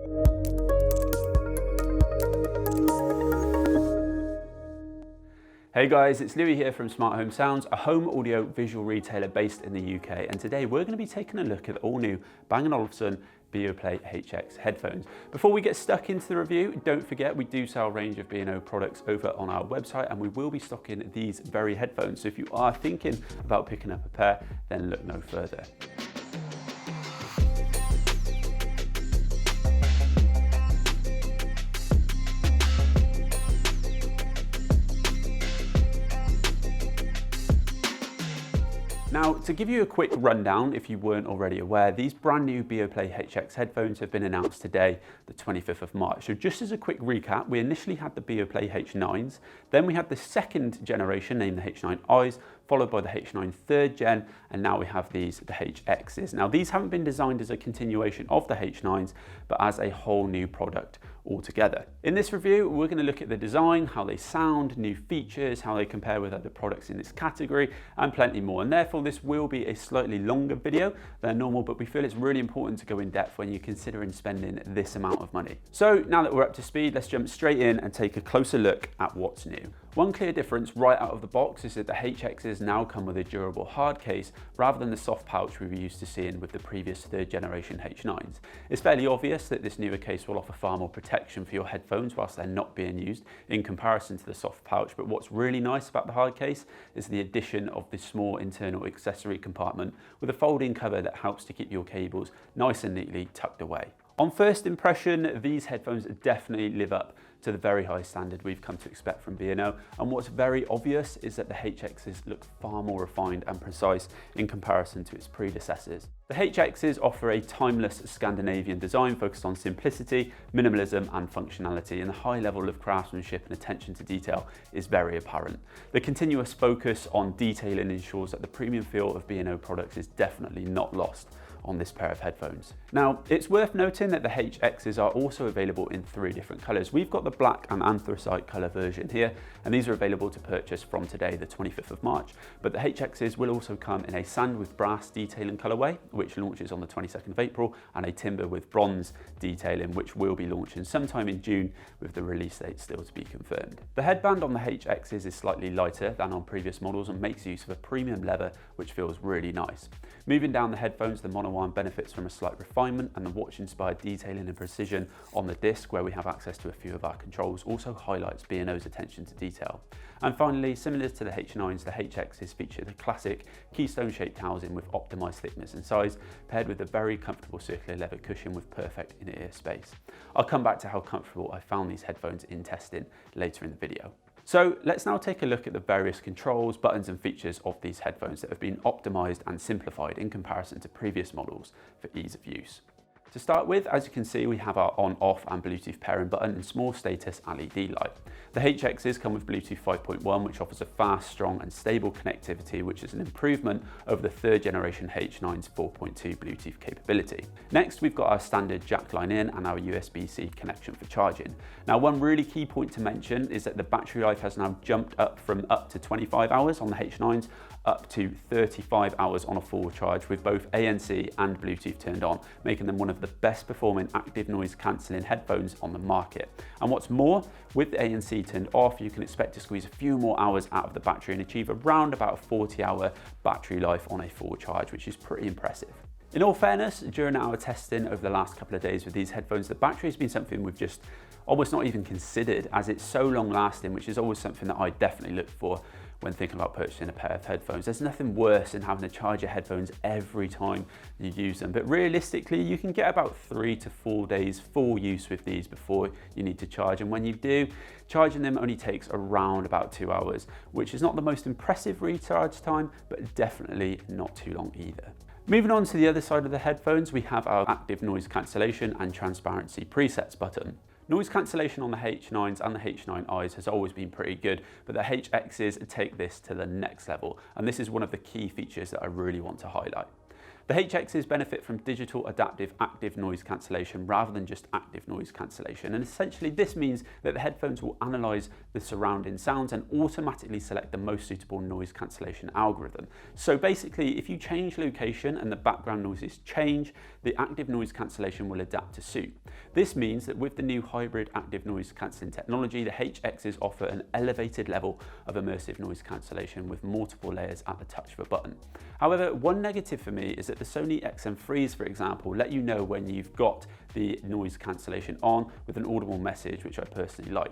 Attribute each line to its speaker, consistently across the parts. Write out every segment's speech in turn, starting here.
Speaker 1: Hey guys, it's Louis here from Smart Home Sounds, a home audio visual retailer based in the UK, and today we're going to be taking a look at the all new Bang & Olufsen Beoplay HX headphones. Before we get stuck into the review, don't forget we do sell a range of B&O products over on our website, and we will be stocking these very headphones. So if you are thinking about picking up a pair, then look no further. Now, to give you a quick rundown, if you weren't already aware, these brand new Beoplay HX headphones have been announced today, the 25th of March. So just as a quick recap, we initially had the Beoplay H9s, then we had the second generation named the H9Is, followed by the H9 3rd gen, and now we have the HXs. Now, these haven't been designed as a continuation of the H9s, but as a whole new product altogether. In this review, we're going to look at the design, how they sound, new features, how they compare with other products in this category, and plenty more. And therefore, this will be a slightly longer video than normal, but we feel it's really important to go in depth when you're considering spending this amount of money. So now that we're up to speed, let's jump straight in and take a closer look at what's new. One clear difference right out of the box is that the HXs now come with a durable hard case rather than the soft pouch we were used to seeing with the previous 3rd generation H9s. It's fairly obvious that this newer case will offer far more protection for your headphones whilst they're not being used in comparison to the soft pouch, but what's really nice about the hard case is the addition of this small internal accessory compartment with a folding cover that helps to keep your cables nice and neatly tucked away. On first impression, these headphones definitely live up to the very high standard we've come to expect from B&O, and what's very obvious is that the HXs look far more refined and precise in comparison to its predecessors. The HXs offer a timeless Scandinavian design focused on simplicity, minimalism and functionality, and the high level of craftsmanship and attention to detail is very apparent. The continuous focus on detailing ensures that the premium feel of B&O products is definitely not lost on this pair of headphones. Now, it's worth noting that the HXs are also available in 3 different colours. We've got the black and anthracite colour version here, and these are available to purchase from today, the 25th of March. But the HXs will also come in a sand with brass detailing colourway, which launches on the 22nd of April, and a timber with bronze detailing, which will be launching sometime in June, with the release date still to be confirmed. The headband on the HXs is slightly lighter than on previous models and makes use of a premium leather, which feels really nice. Moving down the headphones, the monoarm benefits from a slight refinement, and the watch-inspired detailing and precision on the disc, where we have access to a few of our controls, also highlights B&O's attention to detail. And finally, similar to the H9s, the HXs feature the classic keystone-shaped housing with optimized thickness and size, paired with a very comfortable circular leather cushion with perfect inner ear space. I'll come back to how comfortable I found these headphones in testing later in the video. So let's now take a look at the various controls, buttons and features of these headphones that have been optimized and simplified in comparison to previous models for ease of use. To start with, as you can see, we have our on, off and Bluetooth pairing button and small status LED light. The HXs come with Bluetooth 5.1, which offers a fast, strong and stable connectivity, which is an improvement over the 3rd generation H9's 4.2 Bluetooth capability. Next, we've got our standard jack line in and our USB-C connection for charging. Now, one really key point to mention is that the battery life has now jumped up from up to 25 hours on the H9s up to 35 hours on a full charge, with both ANC and Bluetooth turned on, making them one of the best performing active noise cancelling headphones on the market. And what's more, with the ANC turned off, you can expect to squeeze a few more hours out of the battery and achieve around about a 40-hour battery life on a full charge, which is pretty impressive. In all fairness, during our testing over the last couple of days with these headphones, the battery has been something we've just almost not even considered, as it's so long lasting, which is always something that I definitely look for when thinking about purchasing a pair of headphones. There's nothing worse than having to charge your headphones every time you use them, but realistically you can get about 3 to 4 days full use with these before you need to charge, and when you do, charging them only takes around about 2 hours, which is not the most impressive recharge time, but definitely not too long either. Moving on to the other side of the headphones, we have our active noise cancellation and transparency presets button. Noise cancellation on the H9s and the H9Is has always been pretty good, but the HXs take this to the next level, and this is one of the key features that I really want to highlight. The HXs benefit from digital adaptive active noise cancellation rather than just active noise cancellation, and essentially this means that the headphones will analyse the surrounding sounds and automatically select the most suitable noise cancellation algorithm. So basically, if you change location and the background noises change, the active noise cancellation will adapt to suit. This means that with the new hybrid active noise cancelling technology, the HXs offer an elevated level of immersive noise cancellation with multiple layers at the touch of a button. However, one negative for me is that the Sony XM3s, for example, let you know when you've got the noise cancellation on with an audible message, which I personally like.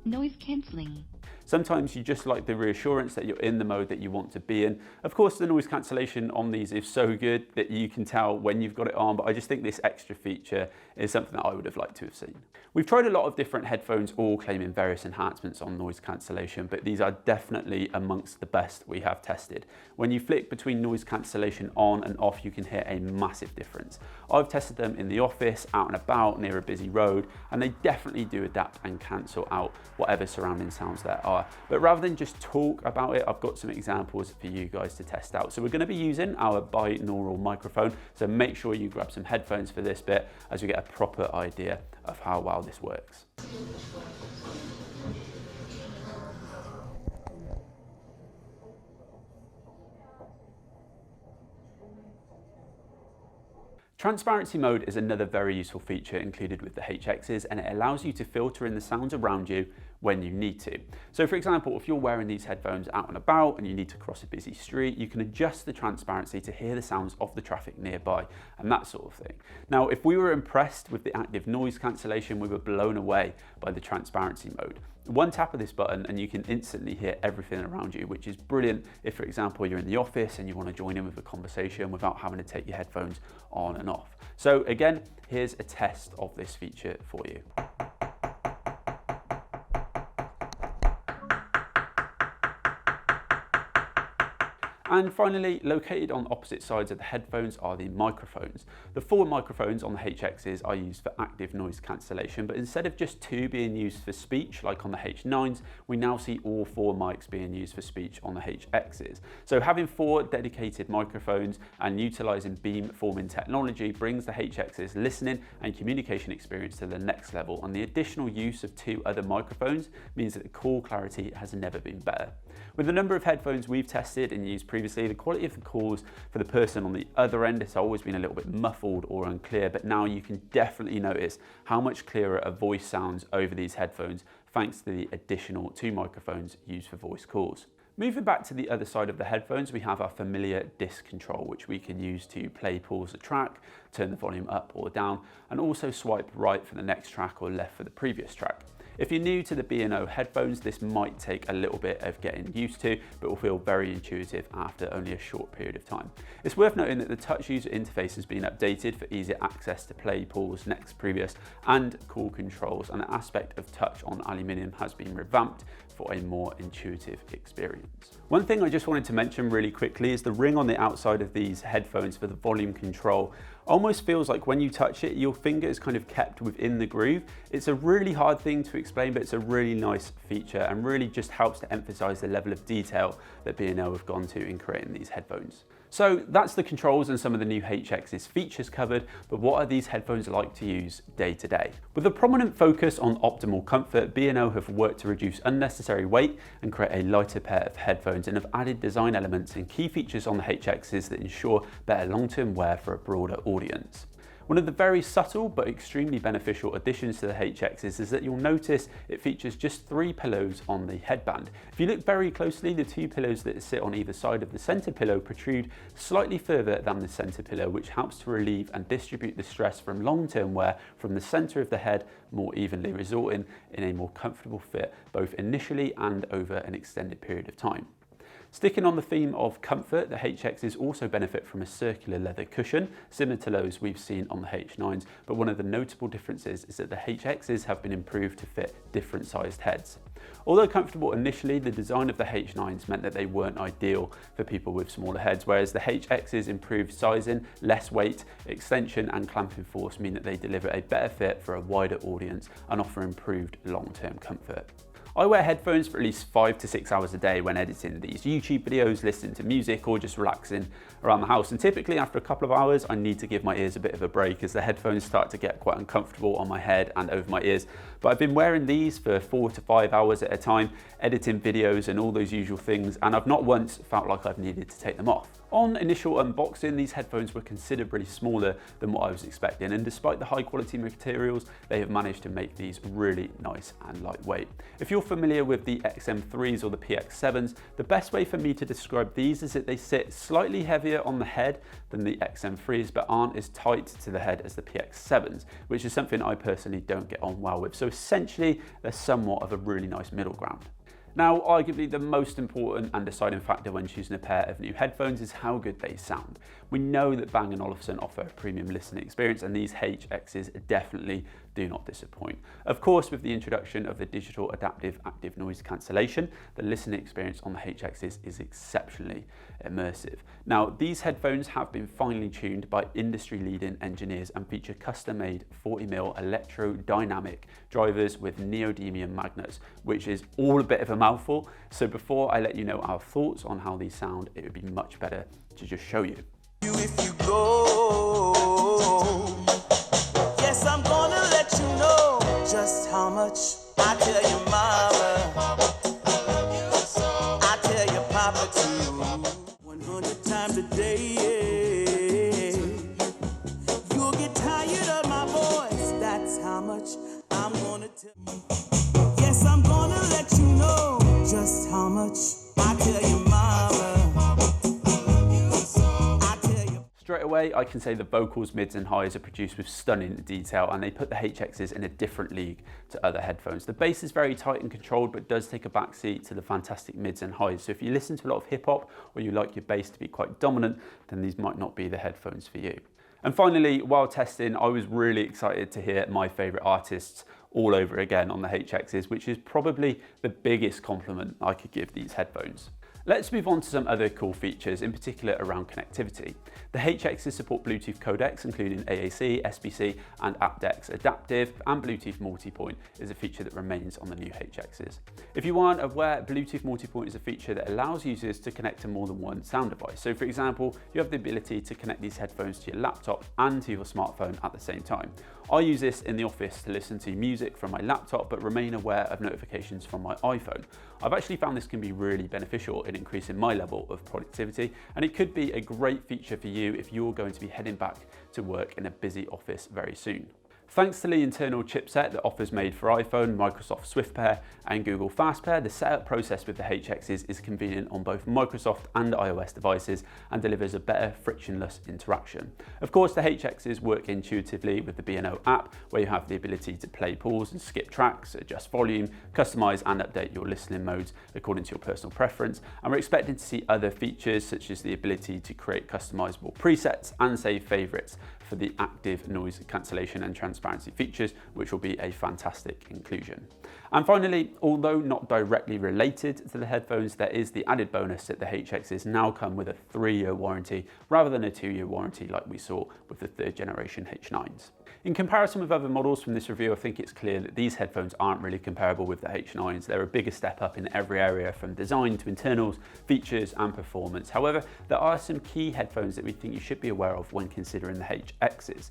Speaker 2: Noise cancelling.
Speaker 1: Sometimes you just like the reassurance that you're in the mode that you want to be in. Of course, the noise cancellation on these is so good that you can tell when you've got it on, but I just think this extra feature is something that I would have liked to have seen. We've tried a lot of different headphones, all claiming various enhancements on noise cancellation, but these are definitely amongst the best we have tested. When you flick between noise cancellation on and off, you can hear a massive difference. I've tested them in the office, out and about, near a busy road, and they definitely do adapt and cancel out whatever surrounding sounds there are. But rather than just talk about it, I've got some examples for you guys to test out. So we're going to be using our binaural microphone, so make sure you grab some headphones for this bit as we get a proper idea of how well this works. Transparency mode is another very useful feature included with the HXs, and it allows you to filter in the sounds around you when you need to. So for example, if you're wearing these headphones out and about and you need to cross a busy street, you can adjust the transparency to hear the sounds of the traffic nearby and that sort of thing. Now, if we were impressed with the active noise cancellation, we were blown away by the transparency mode. One tap of this button and you can instantly hear everything around you, which is brilliant if, for example, you're in the office and you want to join in with a conversation without having to take your headphones on and off. So again, here's a test of this feature for you. And finally, located on opposite sides of the headphones are the microphones. The forward microphones on the HXs are used for active noise cancellation, but instead of just two being used for speech, like on the H9s, we now see all four mics being used for speech on the HXs. So having four dedicated microphones and utilizing beamforming technology brings the HXs listening and communication experience to the next level, and the additional use of two other microphones means that the call clarity has never been better. With the number of headphones we've tested and used previously, the quality of the calls for the person on the other end has always been a little bit muffled or unclear, but now you can definitely notice how much clearer a voice sounds over these headphones thanks to the additional two microphones used for voice calls. Moving back to the other side of the headphones, we have our familiar disc control, which we can use to play, pause a track, turn the volume up or down, and also swipe right for the next track or left for the previous track. If you're new to the B&O headphones, this might take a little bit of getting used to, but will feel very intuitive after only a short period of time. It's worth noting that the touch user interface has been updated for easier access to play, pause, next, previous, and call controls, and the aspect of touch on aluminium has been revamped for a more intuitive experience. One thing I just wanted to mention really quickly is the ring on the outside of these headphones for the volume control. Almost feels like when you touch it, your finger is kind of kept within the groove. It's a really hard thing to explain, but it's a really nice feature and really just helps to emphasize the level of detail that B&O have gone to in creating these headphones. So that's the controls and some of the new HX's features covered, but what are these headphones like to use day to day? With a prominent focus on optimal comfort, B&O have worked to reduce unnecessary weight and create a lighter pair of headphones, and have added design elements and key features on the HX's that ensure better long-term wear for a broader audience. One of the very subtle but extremely beneficial additions to the HXs is that you'll notice it features just 3 pillows on the headband. If you look very closely, the 2 pillows that sit on either side of the center pillow protrude slightly further than the center pillow, which helps to relieve and distribute the stress from long-term wear from the center of the head more evenly, resulting in a more comfortable fit both initially and over an extended period of time. Sticking on the theme of comfort, the HXs also benefit from a circular leather cushion, similar to those we've seen on the H9s, but one of the notable differences is that the HXs have been improved to fit different sized heads. Although comfortable initially, the design of the H9s meant that they weren't ideal for people with smaller heads, whereas the HXs' improved sizing, less weight, extension and clamping force mean that they deliver a better fit for a wider audience and offer improved long-term comfort. I wear headphones for at least 5 to 6 hours a day when editing these YouTube videos, listening to music, or just relaxing around the house. And typically after a couple of hours, I need to give my ears a bit of a break as the headphones start to get quite uncomfortable on my head and over my ears. But I've been wearing these for 4 to 5 hours at a time, editing videos and all those usual things, and I've not once felt like I've needed to take them off. On initial unboxing, these headphones were considerably smaller than what I was expecting, and despite the high quality materials, they have managed to make these really nice and lightweight. If you're familiar with the XM3s or the PX7s, the best way for me to describe these is that they sit slightly heavier on the head than the XM3s, but aren't as tight to the head as the PX7s, which is something I personally don't get on well with. So essentially, they're somewhat of a really nice middle ground. Now, arguably the most important and deciding factor when choosing a pair of new headphones is how good they sound. We know that Bang & Olufsen offer a premium listening experience, and these HXs definitely do not disappoint. Of course, with the introduction of the digital adaptive active noise cancellation, the listening experience on the HXs is exceptionally immersive. Now, these headphones have been finely tuned by industry-leading engineers and feature custom-made 40mm electrodynamic drivers with neodymium magnets, which is all a bit of a mouthful. So before I let you know our thoughts on how these sound, it would be much better to just show you.
Speaker 3: If you go, yes, I'm gonna let you know just how much I tell your mama, I tell your papa too. 100 times a day, you'll get tired of my voice. That's how much I'm gonna tell. Yes, I'm gonna let you know just how much I tell your mama.
Speaker 1: Straight away, I can say the vocals, mids and highs are produced with stunning detail, and they put the HXs in a different league to other headphones. The bass is very tight and controlled, but does take a backseat to the fantastic mids and highs. So if you listen to a lot of hip hop or you like your bass to be quite dominant, then these might not be the headphones for you. And finally, while testing, I was really excited to hear my favorite artists all over again on the HXs, which is probably the biggest compliment I could give these headphones. Let's move on to some other cool features, in particular around connectivity. The HXs support Bluetooth codecs, including AAC, SBC, and aptX. Adaptive and Bluetooth multipoint is a feature that remains on the new HXs. If you aren't aware, Bluetooth multipoint is a feature that allows users to connect to more than one sound device. So for example, you have the ability to connect these headphones to your laptop and to your smartphone at the same time. I use this in the office to listen to music from my laptop, but remain aware of notifications from my iPhone. I've actually found this can be really beneficial in increasing my level of productivity, and it could be a great feature for you if you're going to be heading back to work in a busy office very soon. Thanks to the internal chipset that Offer's made for iPhone, Microsoft Swift Pair and Google Fast Pair, the setup process with the HXs is convenient on both Microsoft and iOS devices and delivers a better frictionless interaction. Of course, the HXs work intuitively with the B&O app, where you have the ability to play, pause and skip tracks, adjust volume, customize and update your listening modes according to your personal preference. And we're expecting to see other features such as the ability to create customizable presets and save favorites for the active noise cancellation and transparency features, which will be a fantastic inclusion. And finally, although not directly related to the headphones, there is the added bonus that the HXs now come with a 3-year warranty rather than a 2-year warranty like we saw with the 3rd generation H9s. In comparison with other models from this review, I think it's clear that these headphones aren't really comparable with the H9s. They're a bigger step up in every area, from design to internals, features and performance. However, there are some key headphones that we think you should be aware of when considering the HXs.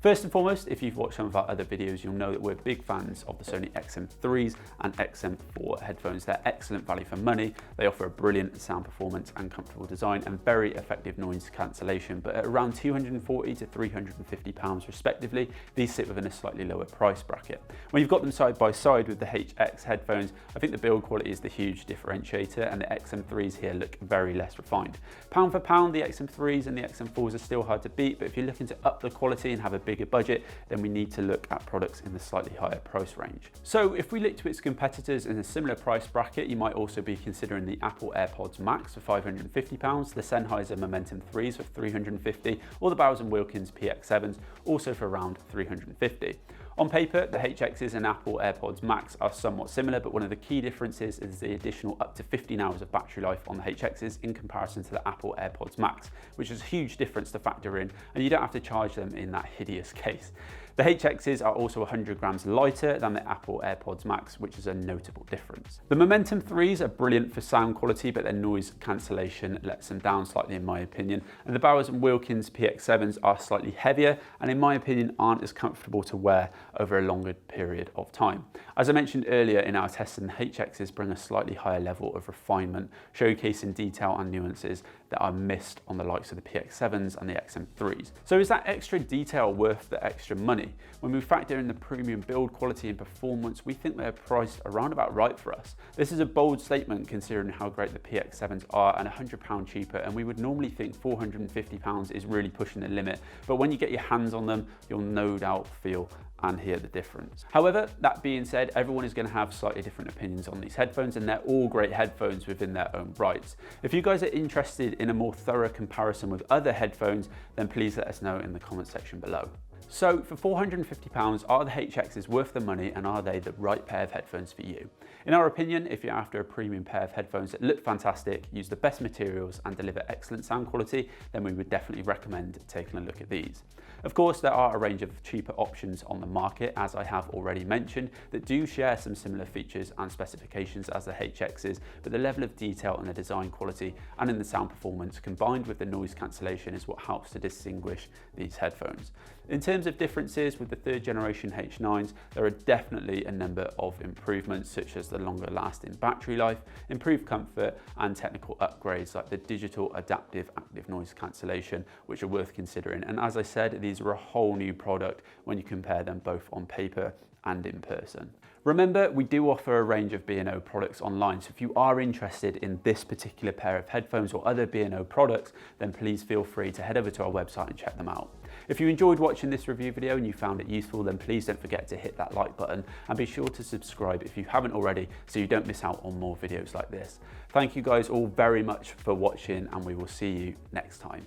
Speaker 1: First and foremost, if you've watched some of our other videos, you'll know that we're big fans of the Sony XM3s and XM4 headphones. They're excellent value for money. They offer a brilliant sound performance and comfortable design and very effective noise cancellation, but at around £240 to £350 respectively, these sit within a slightly lower price bracket. When you've got them side by side with the HX headphones, I think the build quality is the huge differentiator, and the XM3s here look very less refined. Pound for pound, the XM3s and the XM4s are still hard to beat, but if you're looking to up the quality and have a bigger budget, then we need to look at products in the slightly higher price range. So if we look to its competitors in a similar price bracket, you might also be considering the Apple AirPods Max for £550, the Sennheiser Momentum 3s for £350, or the Bowers & Wilkins PX7s also for around £350. On paper, the HXs and Apple AirPods Max are somewhat similar, but one of the key differences is the additional up to 15 hours of battery life on the HXs in comparison to the Apple AirPods Max, which is a huge difference to factor in, and you don't have to charge them in that hideous case. The HXs are also 100 grams lighter than the Apple AirPods Max, which is a notable difference. The Momentum 3s are brilliant for sound quality, but their noise cancellation lets them down slightly in my opinion. And the Bowers & Wilkins PX7s are slightly heavier and in my opinion aren't as comfortable to wear over a longer period of time. As I mentioned earlier in our testing, the HXs bring a slightly higher level of refinement, showcasing detail and nuances that are missed on the likes of the PX7s and the XM3s. So is that extra detail worth the extra money? When we factor in the premium build quality and performance, we think they're priced around about right for us. This is a bold statement considering how great the PX7s are and £100 cheaper, and we would normally think £450 is really pushing the limit, but when you get your hands on them, you'll no doubt feel and hear the difference. However, that being said, everyone is going to have slightly different opinions on these headphones, and they're all great headphones within their own rights. If you guys are interested in a more thorough comparison with other headphones, then please let us know in the comment section below. So for £450, are the HXs worth the money, and are they the right pair of headphones for you? In our opinion, if you're after a premium pair of headphones that look fantastic, use the best materials and deliver excellent sound quality, then we would definitely recommend taking a look at these. Of course, there are a range of cheaper options on the market, as I have already mentioned, that do share some similar features and specifications as the HXs, but the level of detail in the design quality and in the sound performance combined with the noise cancellation is what helps to distinguish these headphones. In terms of differences with the third generation H9s, there are definitely a number of improvements, such as the longer lasting battery life, improved comfort and technical upgrades like the digital adaptive active noise cancellation, which are worth considering. And as I said, these are a whole new product when you compare them both on paper and in person. Remember, we do offer a range of B&O products online, so if you are interested in this particular pair of headphones or other B&O products, then please feel free to head over to our website and check them out. If you enjoyed watching this review video and you found it useful, then please don't forget to hit that like button and be sure to subscribe if you haven't already so you don't miss out on more videos like this. Thank you guys all very much for watching, and we will see you next time.